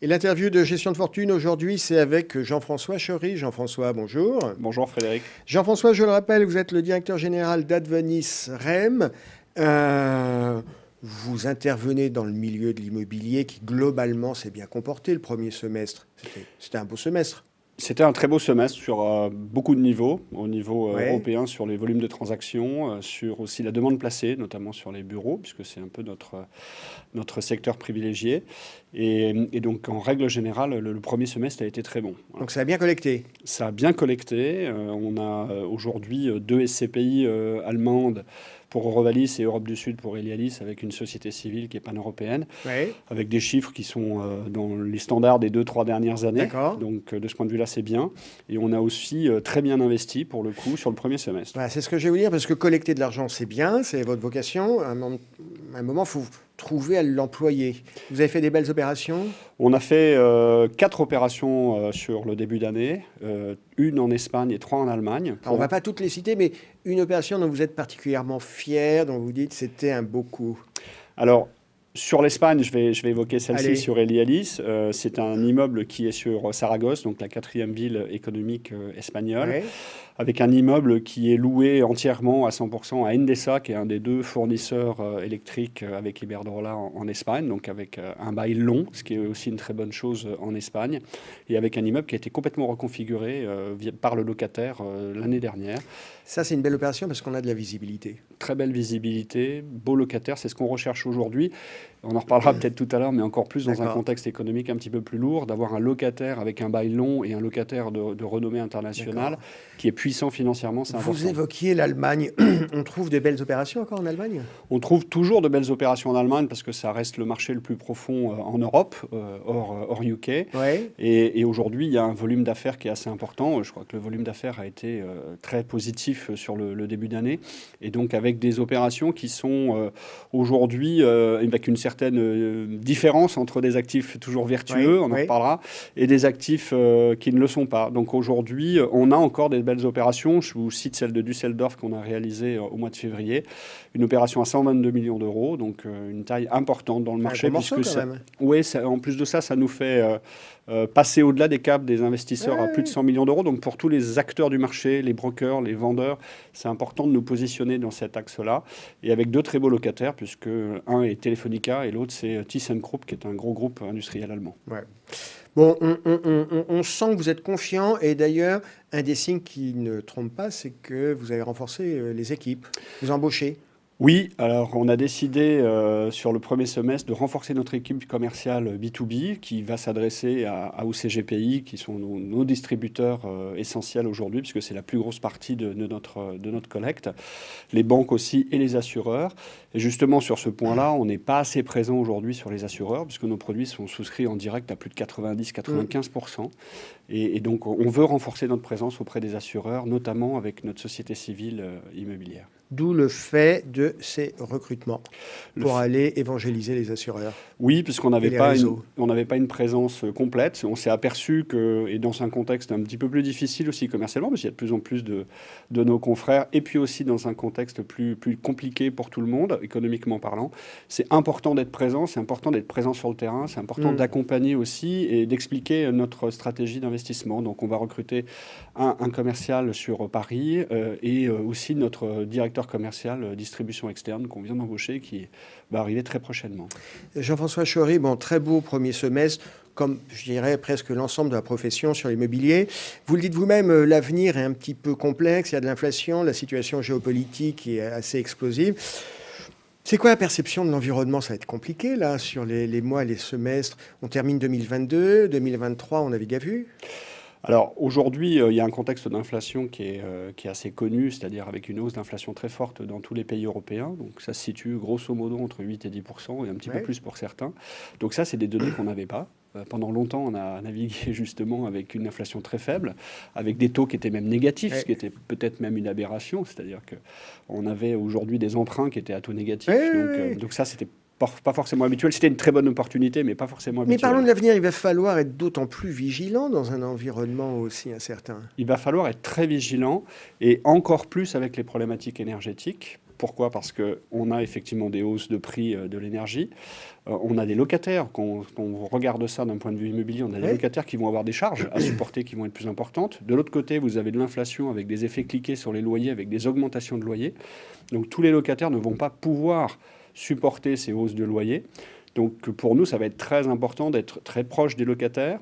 Et l'interview de Gestion de fortune aujourd'hui, c'est avec Jean-François Chory. Jean-François, bonjour. Bonjour Frédéric. Jean-François, je le rappelle, vous êtes le directeur général d'Advenis REM. Vous intervenez dans le milieu de l'immobilier qui, globalement, s'est bien comporté le premier semestre. C'était un beau semestre. C'était un très beau semestre sur beaucoup de niveaux, au niveau Ouais. européen sur les volumes de transactions, sur aussi la demande placée, notamment sur les bureaux, puisque c'est un peu notre secteur privilégié. Et donc, en règle générale, le premier semestre a été très bon. Voilà. Donc ça a bien collecté. Ça a bien collecté. On a aujourd'hui 2 SCPI allemandes pour Eurovalis et Europe du Sud pour Elialis, avec une société civile qui est pan-européenne, Ouais. avec des chiffres qui sont dans les standards des 2-3 dernières années. D'accord. Donc, de ce point de vue-là, c'est bien. Et on a aussi très bien investi, pour le coup, sur le premier semestre. Voilà, c'est ce que je vais vous dire, parce que collecter de l'argent, c'est bien, c'est votre vocation. À un moment, il faut trouver à l'employer. Vous avez fait des belles opérations? On a fait 4 opérations sur le début d'année, une en Espagne et 3 en Allemagne. Alors, on ne va pas toutes les citer, mais une opération dont vous êtes particulièrement fier, dont vous dites c'était un beau coup. Alors, sur l'Espagne, je vais évoquer Allez. celle-ci sur Elialis. C'est un immeuble qui est sur Saragosse, donc la 4e ville économique espagnole, Ouais. avec un immeuble qui est loué entièrement à 100% à Endesa, qui est un des 2 fournisseurs électriques avec Iberdrola en Espagne, donc avec un bail long, ce qui est aussi une très bonne chose en Espagne, et avec un immeuble qui a été complètement reconfiguré par le locataire l'année dernière. Ça, c'est une belle opération parce qu'on a de la visibilité. Très belle visibilité, beau locataire, c'est ce qu'on recherche aujourd'hui. On en reparlera peut-être tout à l'heure, mais encore plus dans un D'accord. contexte économique un petit peu plus lourd, d'avoir un locataire avec un bail long et un locataire de renommée internationale D'accord. qui est puissant financièrement, c'est important. Vous évoquiez l'Allemagne. On trouve des belles opérations encore en Allemagne? On trouve toujours de belles opérations en Allemagne parce que ça reste le marché le plus profond en Europe, hors UK. Ouais. Et aujourd'hui, il y a un volume d'affaires qui est assez important. Je crois que le volume d'affaires a été très positif sur le début d'année. Et donc, avec des opérations qui sont aujourd'hui avec une certaine différence entre des actifs toujours vertueux, Ouais, on en ouais. reparlera, et des actifs qui ne le sont pas. Donc aujourd'hui, on a encore des belles opérations. Je vous cite celle de Düsseldorf qu'on a réalisée au mois de février. Une opération à 122 millions d'euros, donc une taille importante dans le marché. Un gros morceau, quand même. Oui, en plus de ça, ça nous fait passer au-delà des caps des investisseurs à plus de 100 millions d'euros. Donc pour tous les acteurs du marché, les brokers, les vendeurs, c'est important de nous positionner dans cet axe-là. Et avec 2 très beaux locataires, puisque un est Telefonica et l'autre c'est ThyssenKrupp, qui est un gros groupe industriel allemand. Ouais. Bon, on sent que vous êtes confiant. Et d'ailleurs, un des signes qui ne trompe pas, c'est que vous avez renforcé les équipes. Vous embauchez. Oui, alors on a décidé sur le premier semestre de renforcer notre équipe commerciale B2B qui va s'adresser à OCGPI, qui sont nos distributeurs essentiels aujourd'hui, puisque c'est la plus grosse partie de notre collecte, les banques aussi et les assureurs. Et justement, sur ce point-là, on n'est pas assez présent aujourd'hui sur les assureurs, puisque nos produits sont souscrits en direct à plus de 90-95%. Et donc, on veut renforcer notre présence auprès des assureurs, notamment avec notre société civile immobilière. D'où le fait de ces recrutements pour aller évangéliser les assureurs. Oui, puisqu'on Et n'avait les pas réseaux. une présence complète. On s'est aperçu que, et dans un contexte un petit peu plus difficile aussi commercialement, parce qu'il y a de plus en plus de nos confrères, et puis aussi dans un contexte plus compliqué pour tout le monde, économiquement parlant, c'est important d'être présent, c'est important d'être présent sur le terrain, c'est important d'accompagner aussi et d'expliquer notre stratégie d'investissement. Donc on va recruter un commercial sur Paris et aussi notre directeur commercial distribution externe qu'on vient d'embaucher, qui va arriver très prochainement. Jean-François Chory, bon, très beau premier semestre, comme je dirais presque l'ensemble de la profession sur l'immobilier. Vous le dites vous-même, l'avenir est un petit peu complexe, il y a de l'inflation, la situation géopolitique est assez explosive. C'est quoi la perception de l'environnement? Ça va être compliqué là sur les mois, les semestres. On termine 2022, 2023, on navigue à vue. Alors aujourd'hui, il y a un contexte d'inflation qui est assez connu, c'est-à-dire avec une hausse d'inflation très forte dans tous les pays européens. Donc ça se situe grosso modo entre 8 et 10%, et un petit peu plus pour certains. Donc ça, c'est des données qu'on n'avait pas. Pendant longtemps, on a navigué justement avec une inflation très faible, avec des taux qui étaient même négatifs, ce qui était peut-être même une aberration. C'est-à-dire qu'on avait aujourd'hui des emprunts qui étaient à taux négatif. Donc ça, c'était pas forcément habituel. C'était une très bonne opportunité, mais pas forcément habituel. Mais parlons de l'avenir, il va falloir être d'autant plus vigilant dans un environnement aussi incertain. Il va falloir être très vigilant, et encore plus avec les problématiques énergétiques. Pourquoi? Parce qu'on a effectivement des hausses de prix de l'énergie. On a des locataires, quand on regarde ça d'un point de vue immobilier, on a des locataires qui vont avoir des charges à supporter qui vont être plus importantes. De l'autre côté, vous avez de l'inflation avec des effets cliqués sur les loyers, avec des augmentations de loyers. Donc tous les locataires ne vont pas pouvoir supporter ces hausses de loyers. Donc pour nous, ça va être très important d'être très proche des locataires.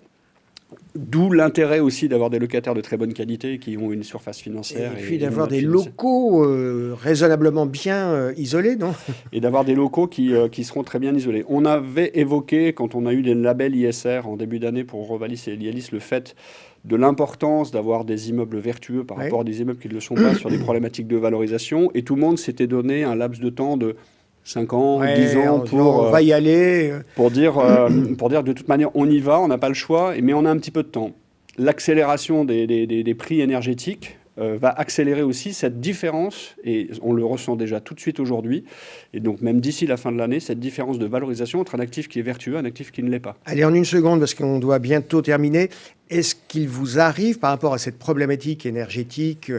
D'où l'intérêt aussi d'avoir des locataires de très bonne qualité qui ont une surface financière. Et puis d'avoir des locaux raisonnablement bien isolés, non? Et d'avoir des locaux qui seront très bien isolés. On avait évoqué, quand on a eu les labels ISR en début d'année pour Rovalis et Lialis, le fait de l'importance d'avoir des immeubles vertueux par rapport à des immeubles qui ne le sont pas sur des problématiques de valorisation. Et tout le monde s'était donné un laps de temps de 5 ans, 10 ans on va y aller. Pour dire que de toute manière, on y va, on n'a pas le choix, mais on a un petit peu de temps. L'accélération des prix énergétiques va accélérer aussi cette différence, et on le ressent déjà tout de suite aujourd'hui, et donc même d'ici la fin de l'année, cette différence de valorisation entre un actif qui est vertueux et un actif qui ne l'est pas. Allez, en une seconde, parce qu'on doit bientôt terminer, est-ce qu'il vous arrive, par rapport à cette problématique énergétique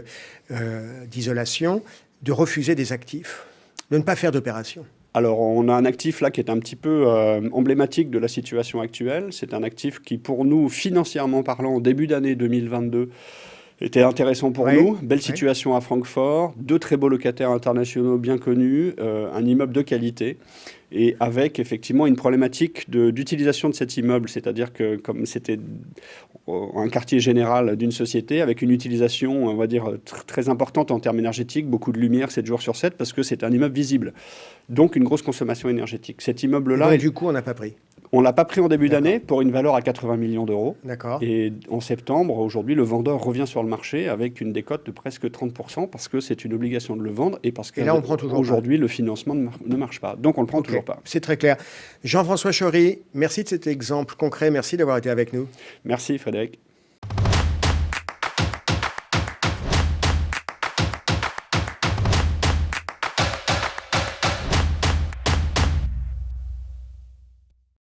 d'isolation, de refuser des actifs ? De ne pas faire d'opération? Alors, on a un actif là qui est un petit peu emblématique de la situation actuelle. C'est un actif qui, pour nous, financièrement parlant, au début d'année 2022, était intéressant pour nous. Belle situation à Francfort, 2 très beaux locataires internationaux bien connus, un immeuble de qualité, et avec effectivement une problématique d'utilisation de cet immeuble, c'est-à-dire que comme c'était un quartier général d'une société, avec une utilisation, on va dire, très importante en termes énergétiques, beaucoup de lumière 7 jours sur 7, parce que c'est un immeuble visible. Donc une grosse consommation énergétique. Cet immeuble-là... Et du coup, on n'a pas pris? On ne l'a pas pris en début d'année pour une valeur à 80 millions d'euros. D'accord. Et en septembre, aujourd'hui, le vendeur revient sur le marché avec une décote de presque 30% parce que c'est une obligation de le vendre et parce qu'aujourd'hui, le financement ne marche pas. Donc, on ne le prend toujours pas. C'est très clair. Jean-François Chory, merci de cet exemple concret. Merci d'avoir été avec nous. Merci, Frédéric.